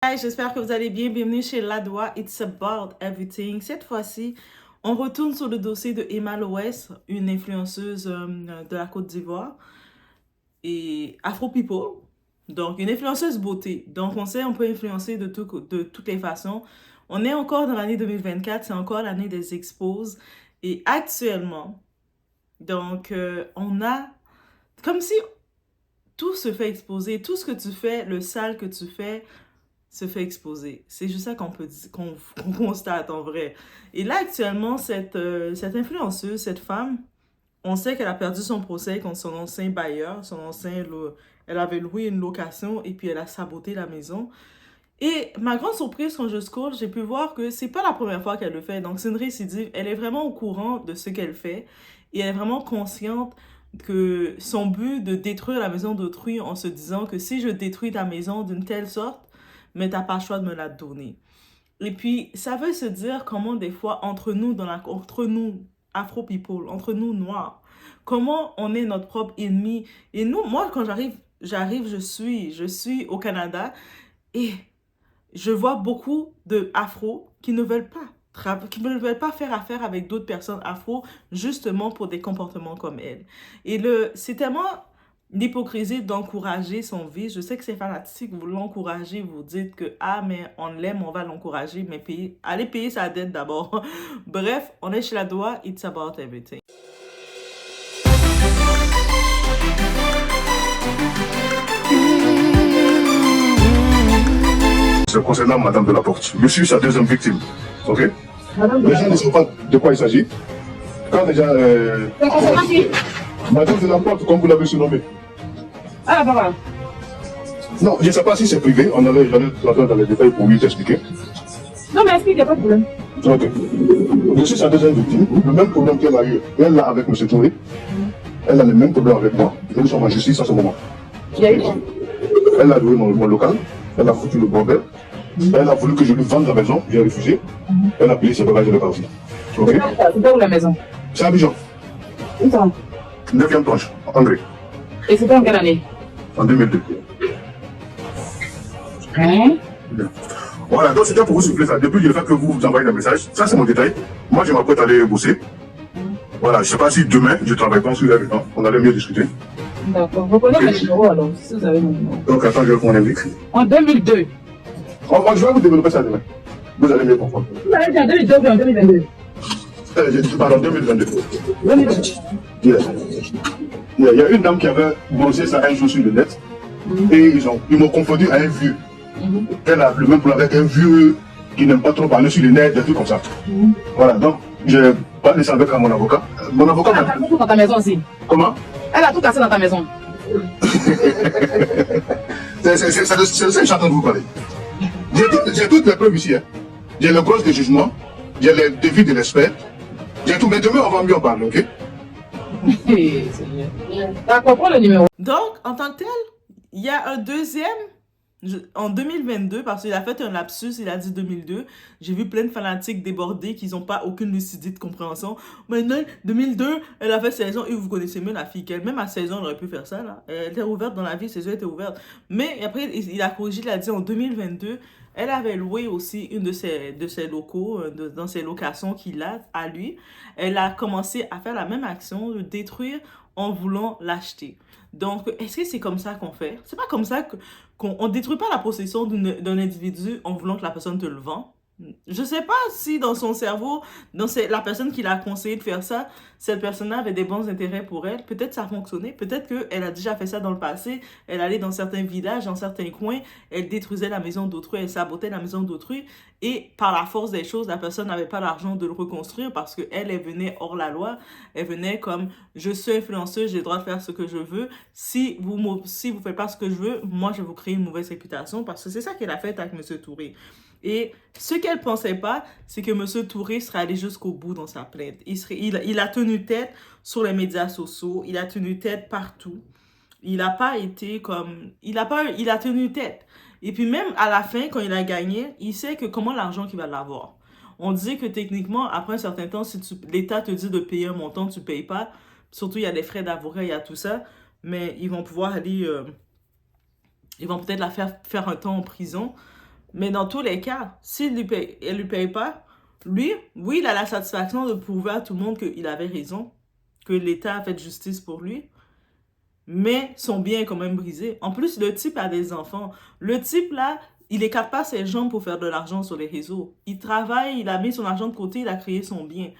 Hi, j'espère que vous allez bien. Bienvenue chez Ladoua, It's About Everything. Cette fois-ci, on retourne sur le dossier de Emma Loès, une influenceuse de la Côte d'Ivoire et Afro People. Donc, une influenceuse beauté. Donc, on sait on peut influencer de toutes les façons. On est encore dans l'année 2024, c'est encore l'année des expos. Et actuellement, donc, on a comme si tout se fait exposer, tout ce que tu fais, le sale que tu fais, se fait exposer. C'est juste ça qu'on constate en vrai. Et là, actuellement, cette influenceuse, cette femme, on sait qu'elle a perdu son procès contre son ancien bailleur, elle avait loué une location et puis elle a saboté la maison. Et ma grande surprise quand je scroll, j'ai pu voir que c'est pas la première fois qu'elle le fait. Donc c'est une récidive. Elle est vraiment au courant de ce qu'elle fait et elle est vraiment consciente que son but de détruire la maison d'autrui en se disant que si je détruis ta maison d'une telle sorte, mais t'as pas le choix de me la donner. Et puis, ça veut se dire comment des fois, entre nous, Afro people, entre nous, noirs, comment on est notre propre ennemi. Et nous, moi, quand je suis au Canada et je vois beaucoup de Afro qui ne veulent pas faire affaire avec d'autres personnes afro justement pour des comportements comme elle. Et c'est tellement l'hypocrisie d'encourager son vice. Je sais que c'est fanatique, vous l'encouragez, vous dites que ah mais on l'aime, on va l'encourager, mais allez payer sa dette d'abord. Bref, on est chez la Doua, it's about everything. Concernant Madame de la Porte. Je suis sa deuxième victime. Ok? Les gens ne savent pas de quoi il s'agit. Quand déjà. Madame de la Porte, comme vous l'avez surnommée. Ah, voilà. Non, je ne sais pas si c'est privé. J'allais rentrer dans les détails pour lui t'expliquer. Non, mais explique, il n'y a pas de problème. Ok. Je suis sa deuxième victime. Le même problème qu'elle a eu, elle l'a avec M. Touré. Elle a le même problème avec moi. Nous sommes en justice à ce moment. Il y a eu quoi? Elle a loué mon local. Elle a foutu le bordel. Elle a voulu que je lui vende la maison, j'ai refusé. Elle a payé ses bagages de parti. Ok? C'était où la maison? C'est Abidjan. Où ça? 9e tranche, André. Et c'était en quelle année? En 2002. Hein? Voilà, donc c'était pour vous souffler ça. Depuis le fait que vous envoyez des messages, ça c'est mon détail. Moi je m'apprête à aller bosser. Voilà, je ne sais pas si demain je ne travaille pas sur elle, on allait mieux discuter. D'accord. Vous connaissez le numéro alors, si vous avez mon numéro. Donc attends, je vais qu'on indique. En 2002. Je vais vous développer ça demain. Vous allez mieux comprendre. Vous avez dit en 2002 ou en 2022? J'ai dit pardon, 2022. 2022. Il y a une dame qui avait bossé ça un jour sur le net et ils m'ont confondu à un vieux. Elle a le même problème avec un vieux qui n'aime pas trop parler sur le net, des trucs comme ça. Voilà, donc j'ai parlé ça avec mon avocat. Mon avocat Elle a tout dans ta maison aussi. Comment? Elle a tout cassé dans ta maison. C'est de ça que j'entends de vous parler. J'ai toutes les preuves ici. Hein. J'ai le gros de jugement, j'ai les devis de l'expert, j'ai tout. Mais demain, on va mieux en parler, ok? D'accord, prends le numéro. Donc, en tant que tel, il y a un deuxième, en 2022, parce qu'il a fait un lapsus, il a dit 2002. J'ai vu plein de fanatiques débordés qui n'ont pas aucune lucidité de compréhension. Maintenant, 2002, elle a fait 16 ans et vous connaissez mieux la fille qu'elle. Même à 16 ans, elle aurait pu faire ça. Là. Elle était ouverte dans la vie, ses yeux étaient ouverts. Mais après, il a corrigé, il a dit en 2022, elle avait loué aussi une de ses locaux, dans ses locations qu'il a à lui. Elle a commencé à faire la même action, de détruire en voulant l'acheter. Donc, est-ce que c'est comme ça qu'on fait? C'est pas comme ça qu'on détruit pas la possession d'un individu en voulant que la personne te le vend. Je sais pas si dans son cerveau, la personne qui l'a conseillé de faire ça, cette personne-là avait des bons intérêts pour elle. Peut-être ça a fonctionné. Peut-être qu'elle a déjà fait ça dans le passé. Elle allait dans certains villages, dans certains coins. Elle détruisait la maison d'autrui. Elle sabotait la maison d'autrui. Et par la force des choses, la personne n'avait pas l'argent de le reconstruire parce qu'elle venait hors la loi. Elle venait comme, je suis influenceuse, j'ai le droit de faire ce que je veux. Si vous faites pas ce que je veux, moi, je vais vous créer une mauvaise réputation parce que c'est ça qu'elle a fait avec M. Touré. Et ce qu'elle pensait pas, c'est que M. Touré serait allé jusqu'au bout dans sa plainte. Il a tenu tête sur les médias sociaux, il a tenu tête partout. Il a pas été comme... Il a tenu tête. Et puis même à la fin, quand il a gagné, il sait que comment l'argent qu'il va l'avoir. On dit que techniquement, après un certain temps, si l'État te dit de payer un montant, tu ne payes pas. Surtout, il y a des frais d'avocat, il y a tout ça. Mais ils vont pouvoir aller... ils vont peut-être la faire un temps en prison. Mais dans tous les cas, elle lui paye pas, lui, oui, il a la satisfaction de prouver à tout le monde qu'il avait raison, que l'État a fait justice pour lui, mais son bien est quand même brisé. En plus, le type a des enfants. Le type, là, il écarte pas ses jambes pour faire de l'argent sur les réseaux. Il travaille, il a mis son argent de côté, il a créé son bien.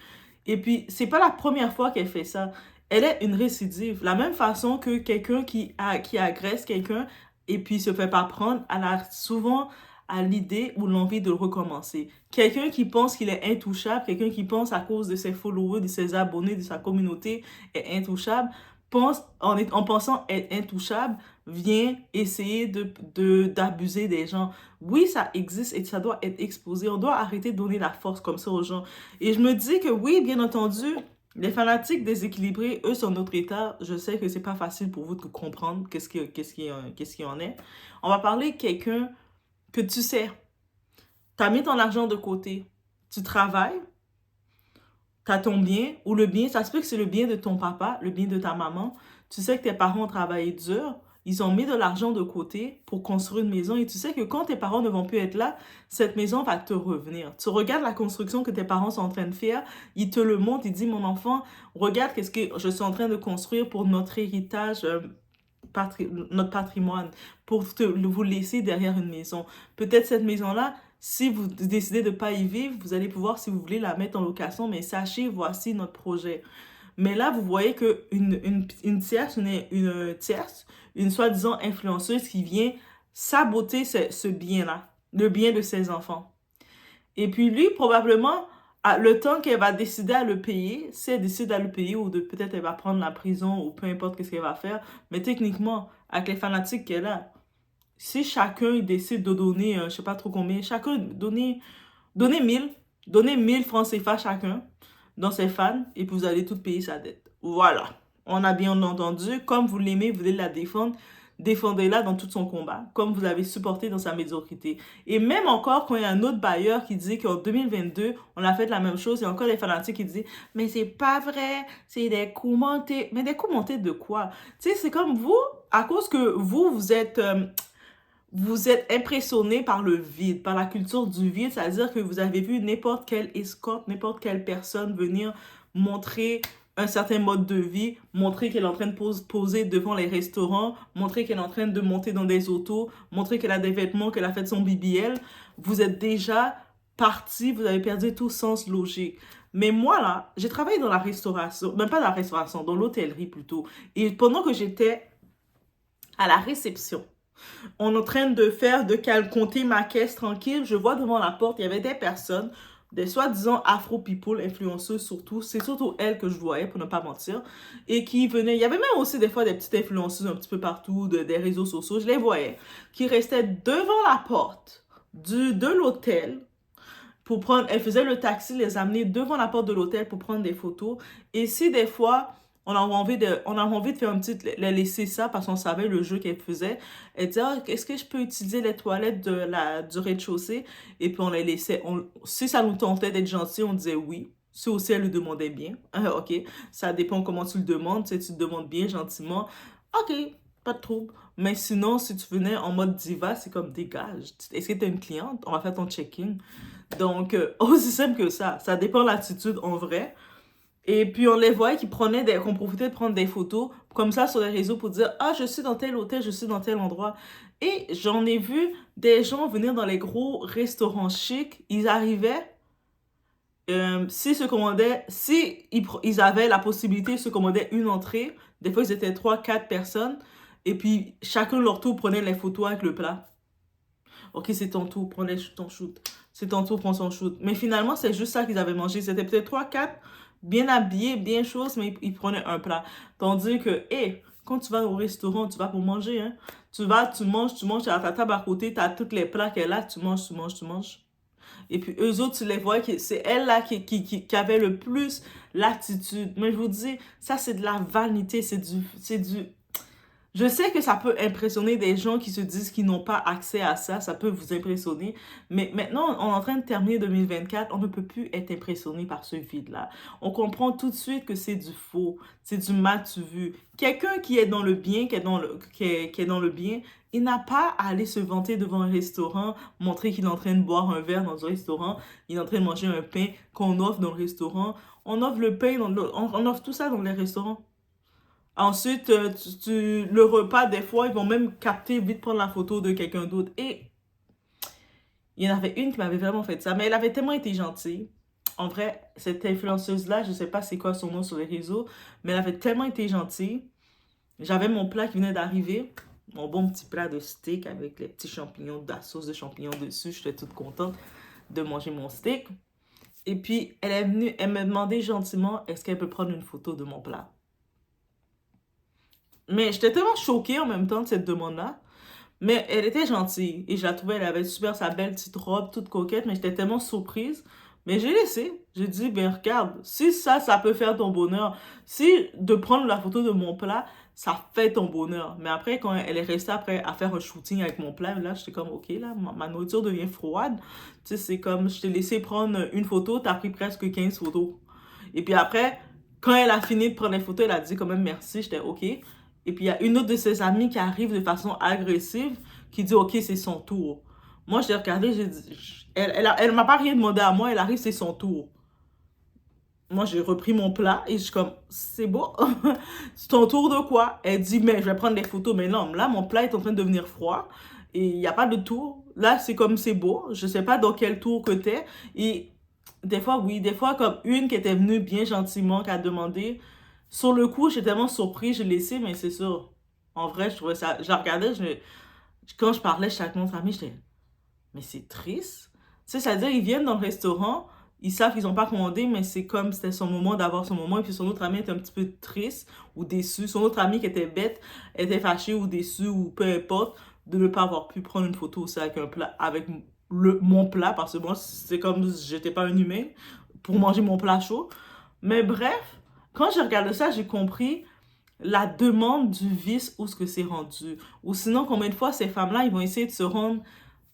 Et puis, c'est pas la première fois qu'elle fait ça. Elle est une récidive. La même façon que quelqu'un qui agresse quelqu'un et puis se fait pas prendre, elle a souvent à l'idée ou l'envie de le recommencer. Quelqu'un qui pense qu'il est intouchable, quelqu'un qui pense à cause de ses followers, de ses abonnés, de sa communauté est intouchable, pense, en pensant être intouchable, vient essayer d'abuser des gens. Oui, ça existe et ça doit être exposé. On doit arrêter de donner la force comme ça aux gens. Et je me dis que oui, bien entendu, les fanatiques déséquilibrés, eux, sont notre état. Je sais que c'est pas facile pour vous de comprendre qu'est-ce qui en est. On va parler de quelqu'un que tu sais. Tu as mis ton argent de côté. Tu travailles. Tu as ton bien, ou le bien, ça se peut que c'est le bien de ton papa, le bien de ta maman. Tu sais que tes parents ont travaillé dur, ils ont mis de l'argent de côté pour construire une maison et tu sais que quand tes parents ne vont plus être là, cette maison va te revenir. Tu regardes la construction que tes parents sont en train de faire, ils te le montrent, ils disent, mon enfant, regarde qu'est-ce que je suis en train de construire pour notre héritage, notre patrimoine, pour vous laisser derrière une maison. Peut-être cette maison-là, si vous décidez de ne pas y vivre, vous allez pouvoir, si vous voulez, la mettre en location, mais sachez, voici notre projet. Mais là, vous voyez qu'une tierce, une soi-disant influenceuse qui vient saboter ce bien-là, le bien de ses enfants. Et puis lui, probablement, le temps qu'elle va décider à le payer, si elle décide à le payer ou peut-être elle va prendre la prison ou peu importe ce qu'elle va faire, mais techniquement, avec les fanatiques qu'elle a, si chacun décide de donner, je sais pas trop combien, chacun donner 1000 francs CFA chacun dans ses fans, et puis vous allez tout payer sa dette. Voilà. On a bien entendu, comme vous l'aimez, vous voulez la défendre, défendez-la dans tout son combat, comme vous l'avez supporté dans sa médiocrité. Et même encore, quand il y a un autre bailleur qui dit qu'en 2022, on a fait la même chose, il y a encore des fanatiques qui disent « Mais c'est pas vrai, c'est des coups montés. » Mais des coups montés de quoi? Tu sais, c'est comme vous, à cause que vous êtes impressionné par le vide, par la culture du vide, c'est-à-dire que vous avez vu n'importe quelle escorte, n'importe quelle personne venir montrer un certain mode de vie, montrer qu'elle est en train de poser devant les restaurants, montrer qu'elle est en train de monter dans des autos, montrer qu'elle a des vêtements, qu'elle a fait son BBL. Vous êtes déjà parti, vous avez perdu tout sens logique. Mais moi, là, j'ai travaillé dans la restauration, même pas dans la restauration, dans l'hôtellerie plutôt. Et pendant que j'étais à la réception, on est en train de compter ma caisse tranquille. Je vois devant la porte, il y avait des personnes, des soi-disant Afro-people, influenceuses surtout. C'est surtout elles que je voyais, pour ne pas mentir. Et qui venaient, il y avait même aussi des fois des petites influenceuses un petit peu partout, des réseaux sociaux, je les voyais, qui restaient devant la porte de l'hôtel pour prendre, elles faisaient le taxi, les amener devant la porte de l'hôtel pour prendre des photos. Et si des fois, on avait envie de faire un petit, les laisser ça parce qu'on savait le jeu qu'elle faisait. Elle disait, ah, est-ce que je peux utiliser les toilettes du rez-de-chaussée? Et puis on les laissait. Si ça nous tentait d'être gentil, on disait oui. Si aussi elle le demandait bien. Ok, ça dépend comment tu le demandes. Tu sais, tu te demandes bien, gentiment. Ok, pas de trouble. Mais sinon, si tu venais en mode diva, c'est comme dégage. Est-ce que tu es une cliente? On va faire ton check-in. Donc, aussi simple que ça. Ça dépend de l'attitude en vrai. Et puis, on les voyait qu'on profitait de prendre des photos comme ça sur les réseaux pour dire « Ah, je suis dans tel hôtel, je suis dans tel endroit. » Et j'en ai vu des gens venir dans les gros restaurants chics. Ils arrivaient, ils avaient la possibilité, ils se commandaient une entrée. Des fois, ils étaient 3-4 personnes. Et puis, chacun de leur tour prenait les photos avec le plat. Ok, c'est ton tour, prends ton shoot. C'est ton tour, prends son shoot. Mais finalement, c'est juste ça qu'ils avaient mangé. C'était peut-être 3-4 bien habillés, bien choses, mais ils prenaient un plat. Tandis que, quand tu vas au restaurant, tu vas pour manger, hein. Tu manges, tu as ta table à côté, tu as tous les plats qu'elle a, tu manges. Et puis eux autres, tu les vois, c'est elle là qui avait le plus l'attitude. Mais je vous dis, ça c'est de la vanité, c'est du Je sais que ça peut impressionner des gens qui se disent qu'ils n'ont pas accès à ça, ça peut vous impressionner, mais maintenant, on est en train de terminer 2024, on ne peut plus être impressionné par ce vide-là. On comprend tout de suite que c'est du faux, c'est du matu vu. Quelqu'un qui est dans le bien, qui est dans le bien, il n'a pas à aller se vanter devant un restaurant, montrer qu'il est en train de boire un verre dans un restaurant, il est en train de manger un pain qu'on offre dans le restaurant. On offre le pain, on offre tout ça dans les restaurants. Ensuite, le repas, des fois, ils vont même capter, vite prendre la photo de quelqu'un d'autre. Et il y en avait une qui m'avait vraiment fait ça, mais elle avait tellement été gentille. En vrai, cette influenceuse-là, je sais pas c'est quoi son nom sur les réseaux, mais elle avait tellement été gentille. J'avais mon plat qui venait d'arriver, mon bon petit plat de steak avec les petits champignons, de la sauce de champignons dessus. J'étais toute contente de manger mon steak. Et puis, elle est venue, elle m'a demandé gentiment, est-ce qu'elle peut prendre une photo de mon plat? Mais j'étais tellement choquée en même temps de cette demande-là. Mais elle était gentille et je la trouvais, elle avait super sa belle petite robe, toute coquette, mais j'étais tellement surprise. Mais j'ai laissé. J'ai dit, ben regarde, si ça peut faire ton bonheur, si de prendre la photo de mon plat, ça fait ton bonheur. Mais après, quand elle est restée après à faire un shooting avec mon plat, là, j'étais comme, ok, là, ma nourriture devient froide. Tu sais, c'est comme, je t'ai laissé prendre une photo, t'as pris presque 15 photos. Et puis après, quand elle a fini de prendre les photos, elle a dit quand même merci, j'étais ok. Et puis il y a une autre de ses amies qui arrive de façon agressive, qui dit ok, c'est son tour. Moi, je l'ai regardé, j'ai dit, elle m'a pas rien demandé à moi, elle arrive, c'est son tour. Moi, j'ai repris mon plat et je suis comme, c'est beau, c'est ton tour de quoi? Elle dit, mais je vais prendre des photos. Mais non, là, mon plat est en train de devenir froid et il n'y a pas de tour. Là, c'est comme, c'est beau, je sais pas dans quel tour que t'es. Et des fois, oui, des fois, comme une qui était venue bien gentiment, qui a demandé. Sur le coup, j'étais tellement surpris, je l'ai laissé, mais c'est sûr. En vrai, je trouvais ça. Je la regardais, quand je parlais chez mon ami, j'étais. Mais c'est triste. Tu sais, c'est-à-dire, ils viennent dans le restaurant, ils savent qu'ils n'ont pas commandé, mais c'est comme c'était son moment d'avoir son moment. Et puis son autre ami était un petit peu triste ou déçu. Son autre ami qui était bête était fâché ou déçu ou peu importe de ne pas avoir pu prendre une photo aussi avec un plat, avec mon plat, parce que moi, c'est comme si j'étais pas un humain pour manger mon plat chaud. Mais bref, quand j'ai regardé ça, j'ai compris la demande du vice où ce que c'est rendu. Ou sinon, combien de fois ces femmes-là, ils vont essayer de se rendre,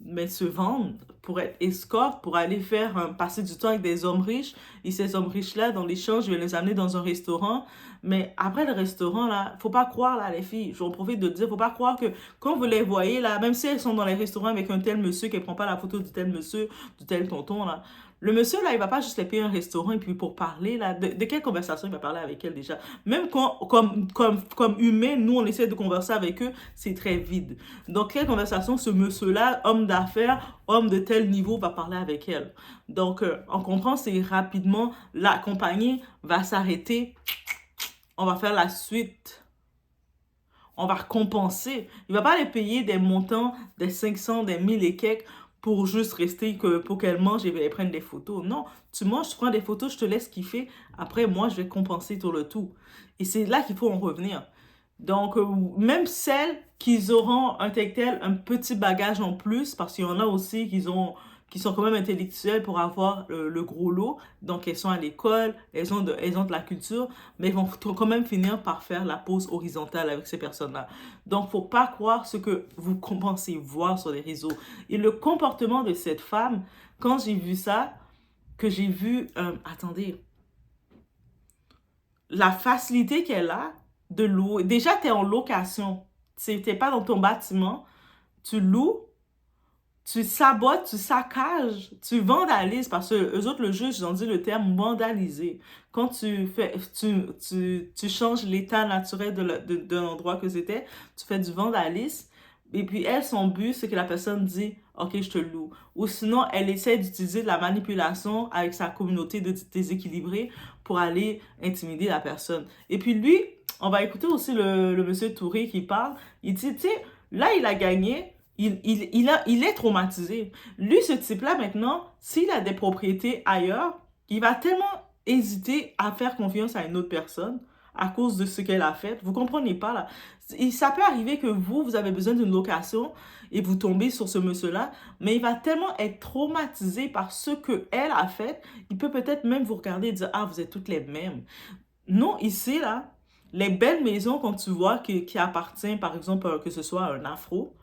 mais se vendre pour être escorte, pour aller faire passer du temps avec des hommes riches. Et ces hommes riches-là, dans l'échange, je vais les amener dans un restaurant. Mais après le restaurant, là, faut pas croire, là, les filles, j'en profite de dire, faut pas croire que quand vous les voyez, là, même si elles sont dans les restaurants avec un tel monsieur qui prend pas la photo du tel monsieur, du tel tonton, là, le monsieur, là, il va pas juste les payer un restaurant et puis pour parler, là, de quelle conversation il va parler avec elle déjà? Même quand, comme humain, nous, on essaie de converser avec eux, c'est très vide. Donc, quelle conversation ce monsieur-là, homme d'affaires, homme de tel niveau, va parler avec elle? Donc, on comprend, c'est rapidement, la compagnie va s'arrêter, on va faire la suite. On va récompenser. Il ne va pas les payer des montants, des 500, des 1000 et quelques pour juste rester, pour qu'elle mange et qu'elle prenne des photos. Non, tu manges, tu prends des photos, je te laisse kiffer. Après, moi, je vais compenser tout le tout. Et c'est là qu'il faut en revenir. Donc, même celles qui auront un tel, un petit bagage en plus, parce qu'il y en a aussi qui sont quand même intellectuelles pour avoir le gros lot. Donc, elles sont à l'école, elles ont de la culture, mais elles vont quand même finir par faire la pause horizontale avec ces personnes-là. Donc, faut pas croire ce que vous pensez voir sur les réseaux. Et le comportement de cette femme, quand j'ai vu ça, que j'ai vu, attendez, la facilité qu'elle a de louer. Déjà, tu es en location. Tu n'es pas dans ton bâtiment. Tu loues, tu sabotes, tu saccages, tu vandalises. Parce que eux autres, le juge, ils ont dit le terme vandaliser. Quand tu changes l'état naturel d'un endroit que c'était, tu fais du vandalisme. Et puis, elle, son but, c'est que la personne dit, OK, je te loue. Ou sinon, elle essaie d'utiliser de la manipulation avec sa communauté de déséquilibrée pour aller intimider la personne. Et puis lui, on va écouter aussi le monsieur Touré qui parle. Il dit, tu sais, là, il a gagné. Il est traumatisé. Lui, ce type-là, maintenant, s'il a des propriétés ailleurs, il va tellement hésiter à faire confiance à une autre personne à cause de ce qu'elle a fait. Vous comprenez pas, là? Ça peut arriver que vous avez besoin d'une location et vous tombez sur ce monsieur-là, mais il va tellement être traumatisé par ce qu'elle a fait, il peut peut-être même vous regarder et dire, ah, vous êtes toutes les mêmes. Non, ici, là, Les belles maisons, quand tu vois qui appartient, par exemple, que ce soit à un afro,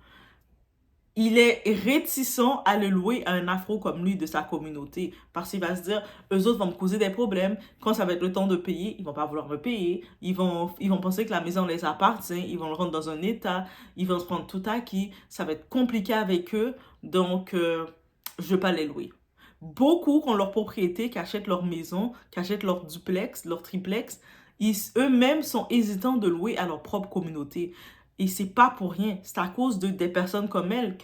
il est réticent à le louer à un afro comme lui de sa communauté. Parce qu'il va se dire, eux autres vont me causer des problèmes. Quand ça va être le temps de payer, ils vont pas vouloir me payer. Ils vont penser que la maison les appartient. Ils vont le rendre dans un état. Ils vont se prendre tout acquis. Ça va être compliqué avec eux. Donc, je vais pas les louer. Beaucoup qui ont leur propriété, qui achètent leur maison, qui achètent leur duplex, leur triplex, eux-mêmes sont hésitants de louer à leur propre communauté. Et c'est pas pour rien. C'est à cause des personnes comme elle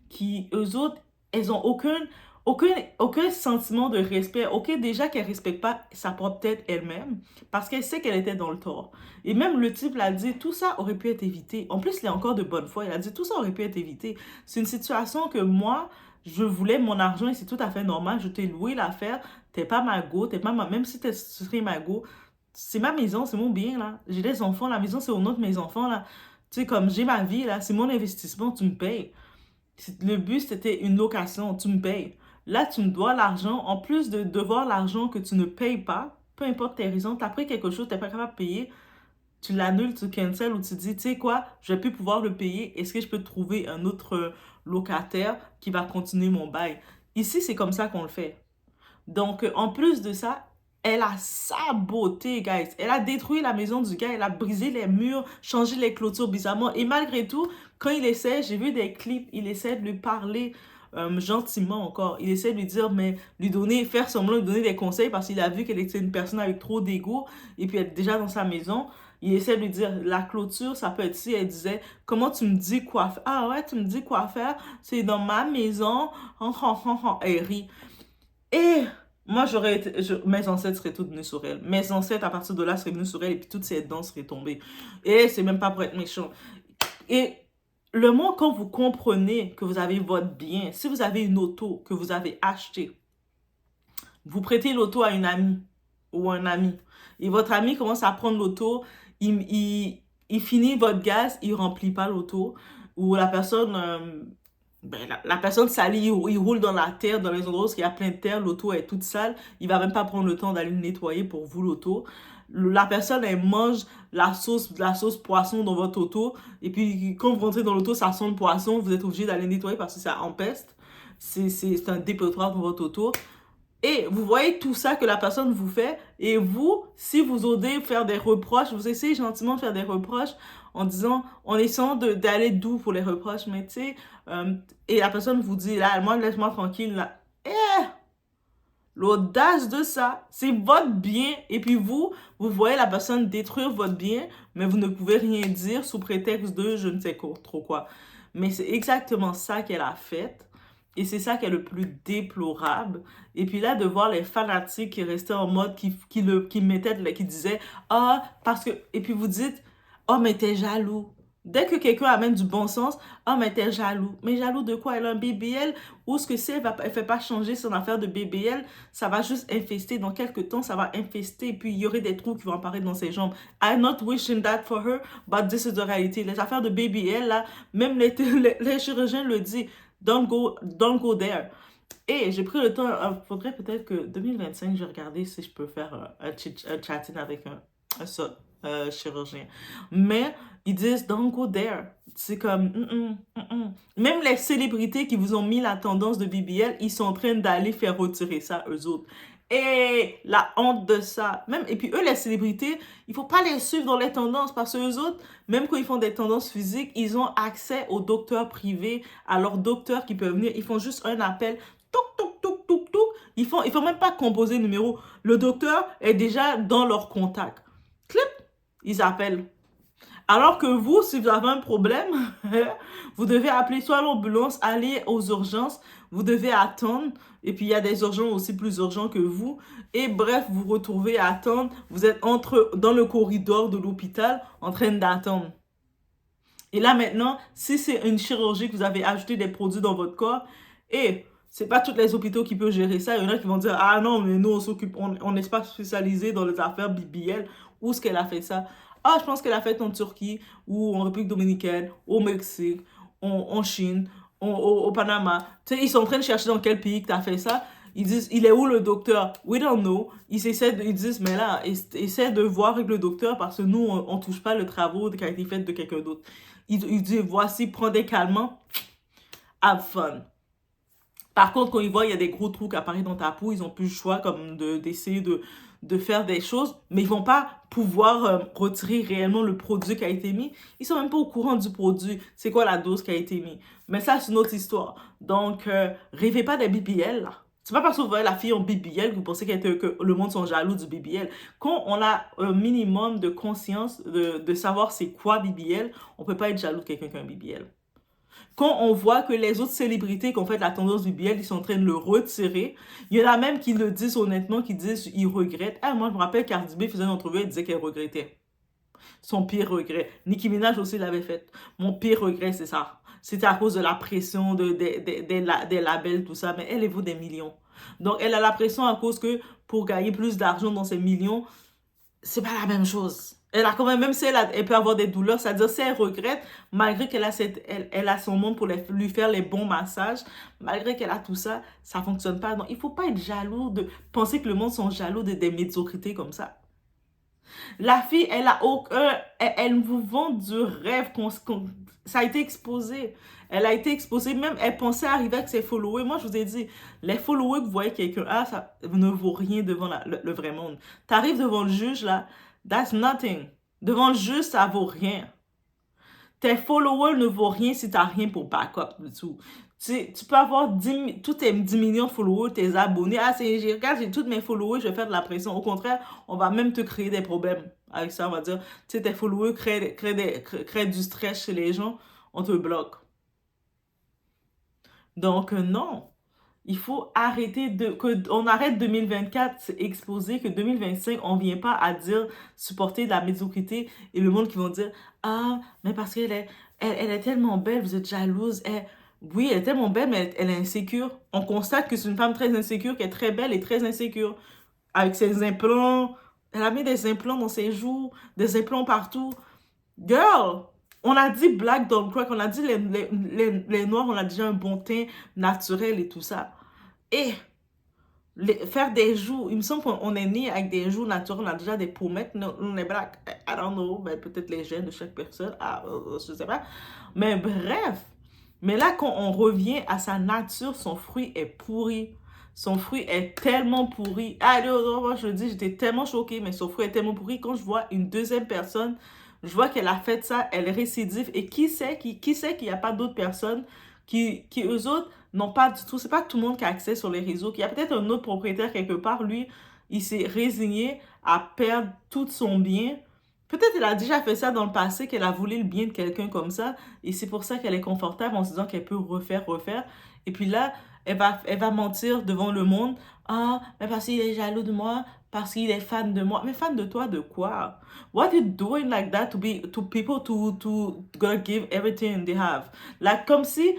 qui, eux autres, elles ont aucun sentiment de respect. Ok, déjà qu'elle respecte pas sa propre tête elle-même parce qu'elle sait qu'elle était dans le tort. Et même le type l'a dit, tout ça aurait pu être évité. En plus, il est encore de bonne foi. Il a dit, tout ça aurait pu être évité. C'est une situation que moi, je voulais mon argent et c'est tout à fait normal. Je t'ai loué l'affaire. T'es pas ma go. Même si tu serais ma go, c'est ma maison, c'est mon bien, là. J'ai des enfants, la maison, c'est au nom de mes enfants, là. Tu sais, comme j'ai ma vie, là, c'est mon investissement, tu me payes. Le but, c'était une location, tu me payes. Là, tu me dois l'argent. En plus de devoir l'argent que tu ne payes pas, peu importe tes raisons, tu as pris quelque chose, tu n'es pas capable de payer, tu l'annules, tu cancel ou tu dis, tu sais quoi, je vais plus pouvoir le payer. Est-ce que je peux trouver un autre locataire qui va continuer mon bail? Ici, c'est comme ça qu'on le fait. Donc, en plus de ça, elle a saboté, guys. Elle a détruit la maison du gars, elle a brisé les murs, changé les clôtures bizarrement. Et malgré tout, quand il essaie, j'ai vu des clips, il essaie de lui parler gentiment encore. Il essaie de lui dire, mais lui donner, faire semblant de lui donner des conseils parce qu'il a vu qu'elle était une personne avec trop d'ego et puis elle est déjà dans sa maison. Il essaie de lui dire, la clôture, ça peut être si elle disait, comment tu me dis quoi faire? Ah ouais, tu me dis quoi faire? C'est dans ma maison. Elle rit. Et moi, mes ancêtres seraient toutes venues sur elle. Mes ancêtres, à partir de là, seraient venus sur elle et puis toutes ces dents seraient tombées. Et c'est même pas pour être méchant. Et le moment quand vous comprenez que vous avez votre bien, si vous avez une auto que vous avez achetée, vous prêtez l'auto à une amie ou un ami, et votre ami commence à prendre l'auto, il finit votre gaz, il remplit pas l'auto, ou la personne la personne salie, il roule dans la terre, dans les endroits où il y a plein de terre, l'auto est toute sale, il va même pas prendre le temps d'aller le nettoyer pour vous l'auto. La personne, elle mange la sauce poisson dans votre auto, et puis quand vous rentrez dans l'auto, ça sent le poisson, vous êtes obligé d'aller nettoyer parce que ça empeste. C'est un dépotoir dans votre auto. Et vous voyez tout ça que la personne vous fait, et vous, si vous osez faire des reproches, vous essayez gentiment de faire des reproches en essayant d'aller doux pour les reproches, mais tu sais, et la personne vous dit, là, moi, laisse-moi tranquille, là. L'audace de ça, c'est votre bien, et puis vous voyez la personne détruire votre bien, mais vous ne pouvez rien dire sous prétexte de je ne sais trop quoi. Mais c'est exactement ça qu'elle a fait. Et c'est ça qui est le plus déplorable. Et puis là, de voir les fanatiques qui restaient en mode, qui disaient, ah, parce que, et puis vous dites, oh, mais t'es jaloux. Dès que quelqu'un amène du bon sens, oh, mais t'es jaloux. Mais jaloux de quoi? Elle a un BBL? Ou ce que c'est, elle fait pas changer son affaire de BBL, ça va juste infester. Dans quelques temps, ça va infester. Et puis, il y aurait des trous qui vont apparaître dans ses jambes. I'm not wishing that for her, but this is the reality. Les affaires de BBL, là, même les chirurgiens le disent. Don't go there. Et j'ai pris le temps, faudrait peut-être que 2025, je vais regarder si je peux faire un chatting avec un chirurgien. Mais ils disent don't go there. C'est comme Même les célébrités qui vous ont mis la tendance de BBL, ils sont en train d'aller faire retirer ça eux autres. Et la honte de ça. Et puis eux, les célébrités, il faut pas les suivre dans les tendances parce que eux autres, même quand ils font des tendances physiques, ils ont accès aux docteurs privés, à leurs docteurs qui peuvent venir. Ils font juste un appel. Toc, toc, toc, toc, toc. Ils font même pas composer le numéro. Le docteur est déjà dans leur contact. Clip, ils appellent. Alors que vous, si vous avez un problème, vous devez appeler soit l'ambulance, aller aux urgences, vous devez attendre. Et puis, il y a des urgences aussi plus urgents que vous. Et bref, vous vous retrouvez à attendre. Vous êtes dans le corridor de l'hôpital en train d'attendre. Et là, maintenant, si c'est une chirurgie que vous avez ajouté des produits dans votre corps, et c'est pas tous les hôpitaux qui peuvent gérer ça. Il y en a qui vont dire, ah non, mais nous, on n'est pas spécialisé dans les affaires BBL. Où est-ce qu'elle a fait ça? Ah, je pense qu'elle a fait en Turquie ou en République dominicaine, au Mexique, en Chine, au Panama. Tu sais, ils sont en train de chercher dans quel pays que tu as fait ça. Ils disent, il est où le docteur? We don't know. Ils disent, mais là, essaie de voir avec le docteur parce que nous, on touche pas le travail qui a été fait de quelqu'un d'autre. Ils disent, voici, prends des calmants, have fun. Par contre, quand ils voient il y a des gros trous qui apparaissent dans ta peau, ils ont plus le choix comme d'essayer de faire des choses, mais ils vont pas pouvoir retirer réellement le produit qui a été mis. Ils sont même pas au courant du produit. C'est quoi la dose qui a été mise. Mais ça, c'est une autre histoire. Donc, rêvez pas des BBL, là. C'est pas parce que vous voyez la fille en BBL que vous pensez que le monde sont jaloux du BBL. Quand on a un minimum de conscience de savoir c'est quoi BBL, on peut pas être jaloux de quelqu'un qui a un BBL. Quand on voit que les autres célébrités qui ont fait la tendance du BBL, ils sont en train de le retirer, il y en a même qui le disent honnêtement, qui disent ils regrettent. Ah, moi, je me rappelle Cardi B faisait une entrevue, elle disait qu'elle regrettait. Son pire regret. Nicki Minaj aussi l'avait fait. Mon pire regret, c'est ça. C'était à cause de la pression des labels, tout ça. Mais elle vaut des millions. Donc, elle a la pression à cause que pour gagner plus d'argent dans ces millions, c'est pas la même chose. Elle a quand même si elle peut avoir des douleurs, c'est-à-dire si elle regrette, malgré qu'elle a, elle a son monde pour lui faire les bons massages, malgré qu'elle a tout ça, ça fonctionne pas. Donc, il faut pas être jaloux de penser que le monde sont jaloux des médiocrités comme ça. La fille, elle vous vend du rêve, ça a été exposé. Elle a été exposée, même elle pensait arriver avec ses followers. Moi, je vous ai dit, les followers que vous voyez quelqu'un a, ça ne vaut rien devant le vrai monde. Tu arrives devant le juge, là, that's nothing. Devant le juge, ça vaut rien. Tes followers ne vaut rien si tu n'as rien pour backup du tout. Tu peux avoir tous tes 10 millions de followers, tes abonnés. Ah, regarde, j'ai tous mes followers, je vais faire de la pression. Au contraire, on va même te créer des problèmes avec ça. On va dire, tu sais, tes followers créent du stress chez les gens, on te bloque. Donc, non. Il faut arrêter on arrête 2024 exposé, que 2025, on vient pas à dire supporter de la médiocrité et le monde qui vont dire ah, mais parce qu'elle est tellement belle, vous êtes jalouse. Oui, elle est tellement belle, mais elle est insécure. On constate que c'est une femme très insécure, qui est très belle et très insécure. Avec ses implants, elle a mis des implants dans ses joues, des implants partout. Girl! On a dit black don't crack, on a dit les noirs, on a déjà un bon teint naturel et tout ça. Et faire des joues, il me semble qu'on est né avec des joues naturelles, on a déjà des pommettes, on est black, I don't know, ben, peut-être les gènes de chaque personne, je sais pas. Mais bref, mais là quand on revient à sa nature, son fruit est pourri. Son fruit est tellement pourri. Allez, moi je le dis, j'étais tellement choquée, mais son fruit est tellement pourri. Quand je vois une deuxième personne, je vois qu'elle a fait ça, elle récidive. Et qui sait qu'il n'y a pas d'autres personnes qui eux autres, n'ont pas du tout, c'est pas tout le monde qui a accès sur les réseaux. Il y a peut-être un autre propriétaire quelque part, lui, il s'est résigné à perdre tout son bien. Peut-être qu'elle a déjà fait ça dans le passé, qu'elle a voulu le bien de quelqu'un comme ça, et c'est pour ça qu'elle est confortable en se disant qu'elle peut refaire. Et puis là, elle va mentir devant le monde. Ah, mais parce qu'il est jaloux de moi, parce qu'il est fan de moi. Mais fan de toi de quoi? What are you doing like that to people to gonna give everything they have? Like, comme si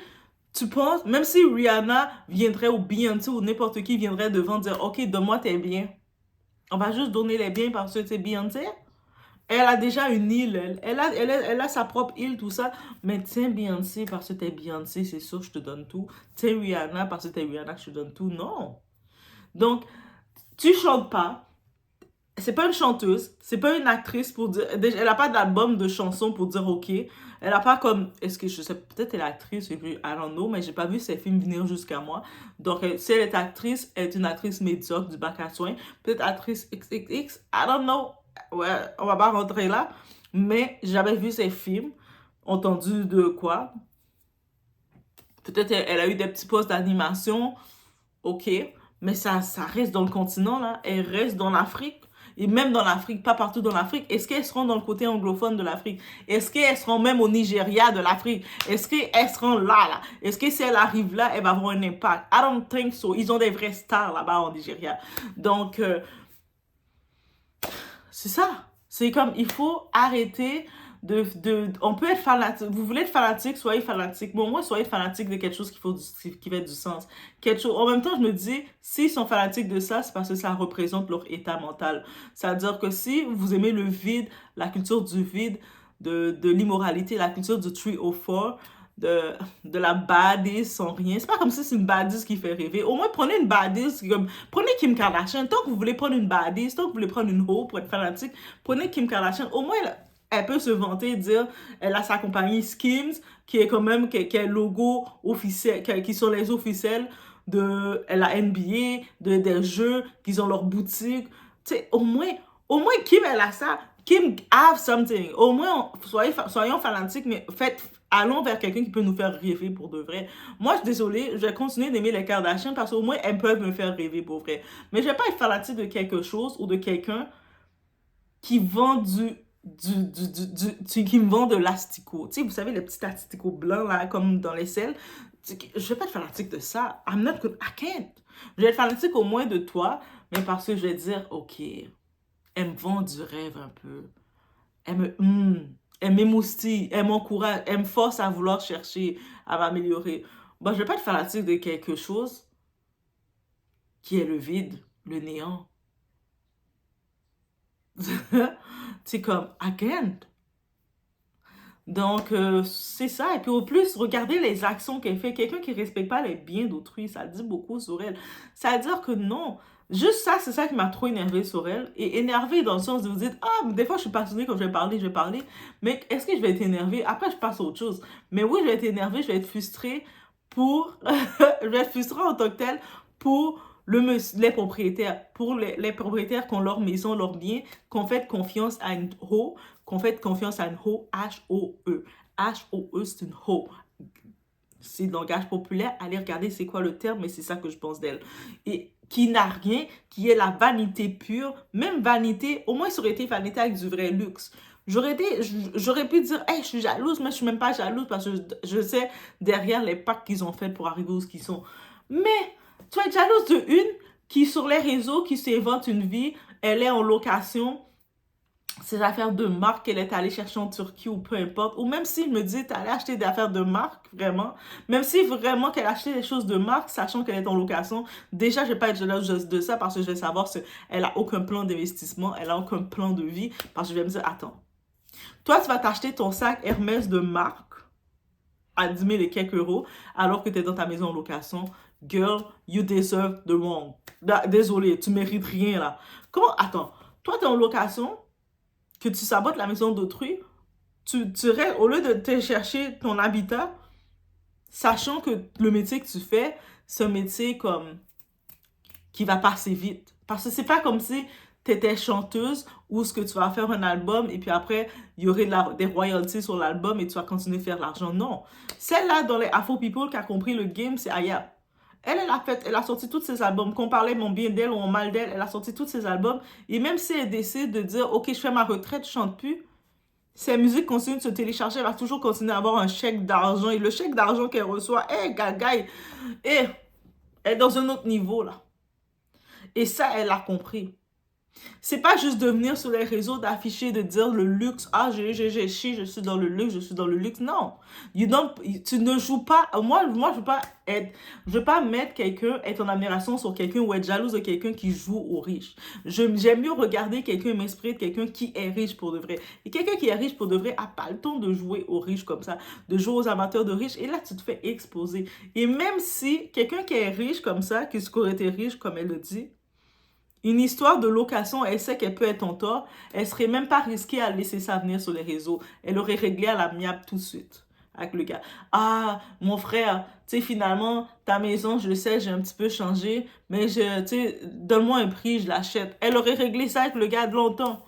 tu penses, même si Rihanna viendrait ou Beyoncé ou n'importe qui viendrait devant dire, OK, donne-moi tes biens. On va juste donner les biens parce que c'est Beyoncé. Elle a déjà une île. Elle a sa propre île, tout ça. Mais tiens, Beyoncé, parce que t'es Beyoncé, c'est sûr, je te donne tout. Tiens, Rihanna, parce que t'es Rihanna, je te donne tout. Non. Donc, tu chantes pas. C'est pas une chanteuse. C'est pas une actrice pour dire... Elle n'a pas d'album de chansons pour dire OK. Elle n'a pas comme... Est-ce que je sais... Peut-être elle est actrice, I don't know, mais j'ai pas vu ses films venir jusqu'à moi. Donc, si elle est actrice, elle est une actrice médiocre du bac à soins. Peut-être actrice XXX, I don't know. Ouais, on va pas rentrer là. Mais j'avais vu ses films. Entendu de quoi. Peut-être elle a eu des petits postes d'animation. OK. Mais ça reste dans le continent, là. Elle reste dans l'Afrique. Et même dans l'Afrique, pas partout dans l'Afrique. Est-ce qu'elles seront dans le côté anglophone de l'Afrique? Est-ce qu'elles seront même au Nigeria de l'Afrique? Est-ce qu'elles seront là? Est-ce que si elle arrive là, elle va avoir un impact? I don't think so. Ils ont des vrais stars là-bas en Nigeria. Donc, c'est ça. C'est comme, il faut arrêter on peut être fanatique. Vous voulez être fanatique, soyez fanatique. Bon, moi, soyez fanatique de quelque chose qui fait du sens. En même temps, je me dis, s'ils sont fanatiques de ça, c'est parce que ça représente leur état mental. C'est-à-dire que si vous aimez le vide, la culture du vide, de l'immoralité, la culture du 304, de la baddies sans rien. C'est pas comme si c'est une baddies qui fait rêver. Au moins, prenez une baddies, prenez Kim Kardashian. Tant que vous voulez prendre une baddies, tant que vous voulez prendre une hoe pour être fanatique, prenez Kim Kardashian. Au moins, elle peut se vanter et dire, elle a sa compagnie Skims, qui est quand même, qui est logo officiel, qui sont les officiels de la NBA, des jeux, qui ont leur boutique. Tu sais, au moins, Kim, elle a ça. Kim have something. Au moins, soyons fanatiques, mais allons vers quelqu'un qui peut nous faire rêver pour de vrai. Moi, je suis désolée, je vais continuer d'aimer les Kardashians parce qu'au moins, elles peuvent me faire rêver pour vrai. Mais je vais pas être fanatique de quelque chose ou de quelqu'un qui vend qui me vend de l'asticot. Tu sais, vous savez, les petits asticots blancs, là, comme dans les selles. Je vais pas être fanatique de ça. I'm not good. I can't. Je vais être fanatique au moins de toi, mais parce que je vais dire, OK, elle me vend du rêve un peu. Elle m'émoustille, elle m'encourage, elle me force à vouloir chercher, à m'améliorer. Bon, je vais pas être fanatique de quelque chose qui est le vide, le néant. C'est comme, again. Donc, c'est ça. Et puis, au plus, regardez les actions qu'elle fait. Quelqu'un qui ne respecte pas les biens d'autrui, ça dit beaucoup sur elle. Ça veut dire que non. Juste ça, c'est ça qui m'a trop énervé sur elle. Et énervé dans le sens de vous dire, ah, des fois, je suis passionnée quand je vais parler. Mais est-ce que je vais être énervée? Après, je passe à autre chose. Mais oui, je vais être énervée, je vais être frustrée pour... je vais être frustrée en tant que telle pour les propriétaires. Pour les propriétaires qui ont leur maison, leur bien, qu'on fait confiance à une hoe, H-O-E. H-O-E, c'est une hoe. C'est le langage populaire. Allez regarder c'est quoi le terme, mais c'est ça que je pense d'elle. Et qui n'a rien, qui est la vanité pure, même vanité, au moins ça aurait été vanité avec du vrai luxe. J'aurais pu dire, hey, je suis jalouse, mais je suis même pas jalouse parce que je sais derrière les packs qu'ils ont fait pour arriver où ils sont. Mais tu es jalouse de une qui, sur les réseaux, qui s'invente une vie, elle est en location, ses affaires de marque qu'elle est allée chercher en Turquie ou peu importe, ou même si je me dis, t'es allée acheter des affaires de marque, vraiment, même si vraiment qu'elle a acheté des choses de marque, sachant qu'elle est en location, déjà, je vais pas être jalouse de ça parce que je vais savoir qu'elle a aucun plan d'investissement, elle a aucun plan de vie, parce que je vais me dire, attends, toi, tu vas t'acheter ton sac Hermès de marque à 10 000 et quelques euros, alors que tu es dans ta maison en location. Girl, you deserve the wrong. Désolé, tu mérites rien, là. Comment, attends, toi, tu es en location, que tu sabotes la maison d'autrui, au lieu de te chercher ton habitat, sachant que le métier que tu fais, c'est un métier comme qui va passer vite. Parce que c'est pas comme si tu étais chanteuse ou ce que tu vas faire un album et puis après, il y aurait des royalties sur l'album et tu vas continuer à faire de l'argent. Non. Celle-là, dans les Afro People qui a compris le game, c'est Aya. Elle a sorti tous ses albums. Qu'on parlait mon bien d'elle ou mon mal d'elle, elle a sorti tous ses albums. Et même si elle décide de dire, OK, je fais ma retraite, je chante plus, ses musiques continuent de se télécharger, elle va toujours continuer à avoir un chèque d'argent. Et le chèque d'argent qu'elle reçoit, gagaï, elle est dans un autre niveau, là. Et ça, elle a compris. C'est pas juste de venir sur les réseaux, d'afficher, de dire le luxe. Ah, je suis dans le luxe, je suis dans le luxe. Non. Tu ne joues pas. Moi, je veux pas mettre quelqu'un, être en admiration sur quelqu'un ou être jalouse de quelqu'un qui joue aux riches. J'aime mieux regarder quelqu'un et m'inspirer de quelqu'un qui est riche pour de vrai. Et quelqu'un qui est riche pour de vrai a pas le temps de jouer aux riches comme ça, de jouer aux amateurs de riches. Et là, tu te fais exposer. Et même si quelqu'un qui est riche comme ça, qui aurait été riche, comme elle le dit, une histoire de location, elle sait qu'elle peut être en tort, elle serait même pas risquée à laisser ça venir sur les réseaux. Elle aurait réglé à l'amiable tout de suite avec le gars. Ah, mon frère, tu sais, finalement, ta maison, je le sais, j'ai un petit peu changé, mais tu sais, donne-moi un prix, je l'achète. Elle aurait réglé ça avec le gars de longtemps.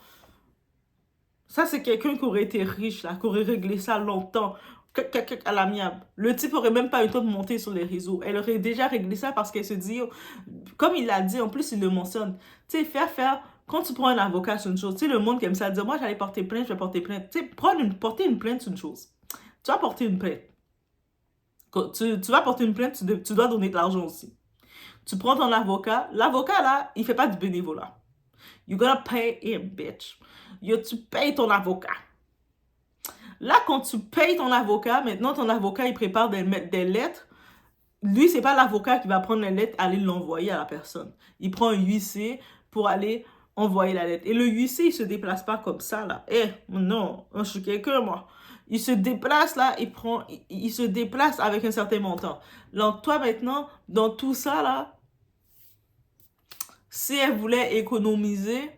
Ça, c'est quelqu'un qui aurait été riche, là, qui aurait réglé ça longtemps. À l'amiable. Le type aurait même pas eu le temps de monter sur les réseaux. Elle aurait déjà réglé ça parce qu'elle se dit, comme il l'a dit, en plus il le mentionne, tu sais, quand tu prends un avocat sur une chose, tu sais, le monde qui aime ça dire, moi j'allais porter plainte, je vais porter plainte. Tu sais, porter une plainte sur une chose. Tu vas porter une plainte. Quand tu vas porter une plainte, tu dois donner de l'argent aussi. Tu prends ton avocat, l'avocat là, il fait pas du bénévolat. You gotta pay him, bitch. Tu payes ton avocat. Là, quand tu payes ton avocat, maintenant, ton avocat, il prépare des lettres. Lui, c'est pas l'avocat qui va prendre les lettres et aller l'envoyer à la personne. Il prend un huissier pour aller envoyer la lettre. Et le huissier, il se déplace pas comme ça, là. Non, je suis quelqu'un, moi. il se déplace là, il se déplace avec un certain montant. Donc toi maintenant, dans tout ça là, si elle voulait économiser,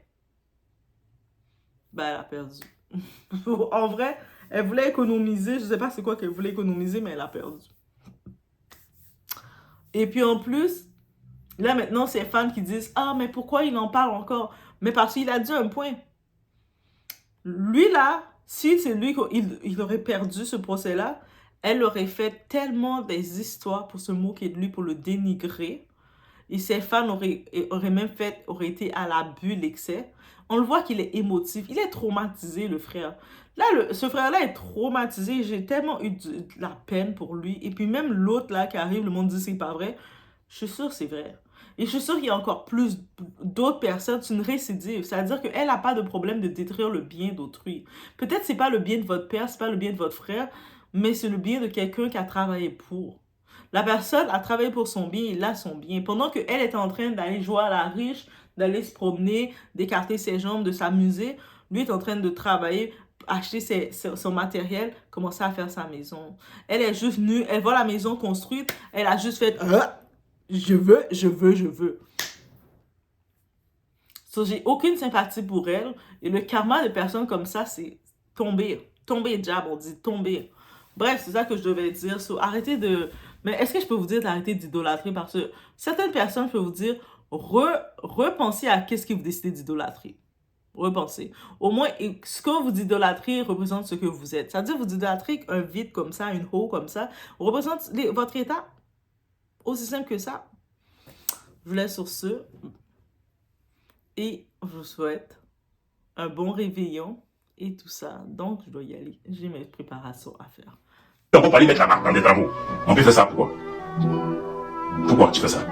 ben elle a perdu. En vrai, elle voulait économiser, je sais pas c'est quoi qu'elle voulait économiser, mais elle a perdu. Et puis en plus, là maintenant, c'est fans qui disent « Ah, mais pourquoi il en parle encore? » Mais parce qu'il a dit un point. Lui là, si c'est lui qu'il aurait perdu ce procès-là, elle aurait fait tellement des histoires pour se moquer de lui, pour le dénigrer. Et ses fans auraient été à l'abus, l'excès. On le voit qu'il est émotif. Il est traumatisé, le frère. Là, ce frère-là est traumatisé. J'ai tellement eu de la peine pour lui. Et puis même l'autre là qui arrive, le monde dit c'est pas vrai. Je suis sûre c'est vrai. Et je suis sûre qu'il y a encore plus d'autres personnes. C'est une récidive. C'est-à-dire qu'elle n'a pas de problème de détruire le bien d'autrui. Peut-être c'est pas le bien de votre père, c'est pas le bien de votre frère, mais c'est le bien de quelqu'un qui a travaillé pour. La personne a travaillé pour son bien, il a son bien. Pendant qu'elle est en train d'aller jouer à la riche, d'aller se promener, d'écarter ses jambes, de s'amuser, lui est en train de travailler, acheter son matériel, commencer à faire sa maison. Elle est juste venue, elle voit la maison construite, elle a juste fait je veux, je veux, je veux. So, j'ai aucune sympathie pour elle. Et le karma de personnes comme ça, c'est tomber. Tomber, jab, on dit tomber. Bref, c'est ça que je devais dire. So, arrêtez de... Mais est-ce que je peux vous dire d'arrêter d'idolâtrer? Parce que certaines personnes, je peux vous dire, repensez à qu'est-ce que vous décidez d'idolâtrer. Repensez. Au moins, ce que vous idolâtrez représente ce que vous êtes. C'est-à-dire, vous idolâtrez un vide comme ça, une haut comme ça, représente votre état. Aussi simple que ça. Je vous laisse sur ce. Et je vous souhaite un bon réveillon et tout ça. Donc, je dois y aller. J'ai mes préparations à faire. On peut pas aller mettre la marque dans des travaux. On peut faire ça pourquoi? Pourquoi tu fais ça?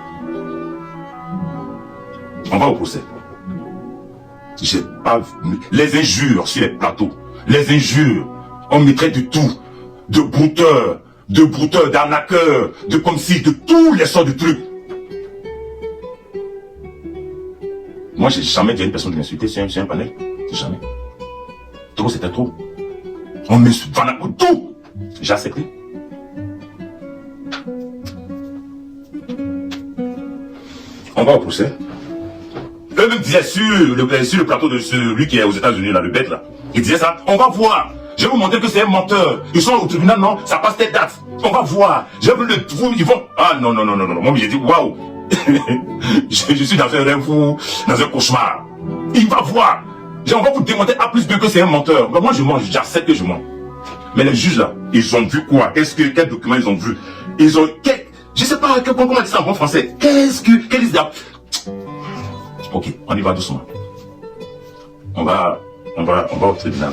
On va au procès. J'ai pas vu les injures sur les plateaux. Les injures. On mettrait de tout. De brouteurs, d'arnaqueurs, de comme si, de tous les sortes de trucs. Moi, j'ai jamais dit à une personne de m'insulter sur un panel. Jamais. Trop, c'était trop. On m'insulte, tout. J'ai accepté. On va au procès. Eux-mêmes disaient sur le plateau de celui qui est aux États-Unis, là, le bête, là. Il disait ça. On va voir. Je vais vous montrer que c'est un menteur. Ils sont au tribunal, non, ça passe telle date. On va voir. Je veux le trouver, ils vont... Ah non. Moi, j'ai dit, waouh. je suis dans un rêve fou, dans un cauchemar. Il va voir. On va vous démontrer A plus B que c'est un menteur. Moi, je mens, j'accepte que je mens. Mais les juges, là, ils ont vu quoi? Quel document ils ont vu? Ils ont... Je sais pas comment on dit ça en bon français. Ok, on y va doucement. On va au tribunal.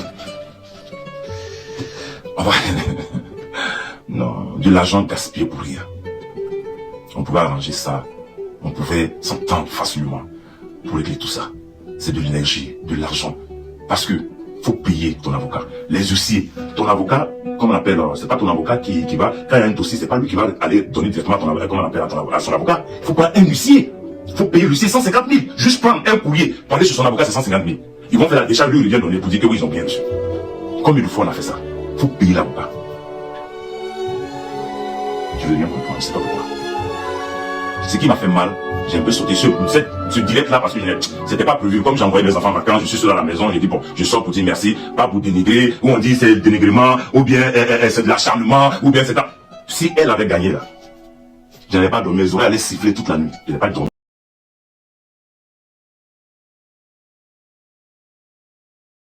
Non, de l'argent gaspillé pour rien. On pouvait arranger ça. On pouvait s'entendre facilement pour régler tout ça. C'est de l'énergie, de l'argent. Parce que faut payer ton avocat. Les huissiers, ton avocat, comme on appelle, c'est pas ton avocat qui va, quand il y a un dossier, c'est pas lui qui va aller donner directement à ton avocat, comme on appelle à son avocat. Il faut prendre un huissier. Il faut payer l'huissier 150 000. Juste prendre un courrier, prendre chez son avocat, c'est 150 000. Ils vont faire la décharge, lui, il vient donner pour dire que oui, ils ont bien reçu. Combien de fois on a fait ça? Il faut payer l'avocat. Je veux rien comprendre, je sais pas pourquoi. Ce qui m'a fait mal, j'ai un peu sauté sur ce direct là parce que c'était pas prévu. Comme j'envoyais mes enfants en vacances, je suis seul à la maison, j'ai dit bon, je sors pour dire merci, pas pour dénigrer, ou on dit c'est le dénigrement, ou bien c'est de l'acharnement, ou bien c'est... Si elle avait gagné là, je n'avais pas dormi, les oreilles allaient siffler toute la nuit. Je n'avais pas dormi.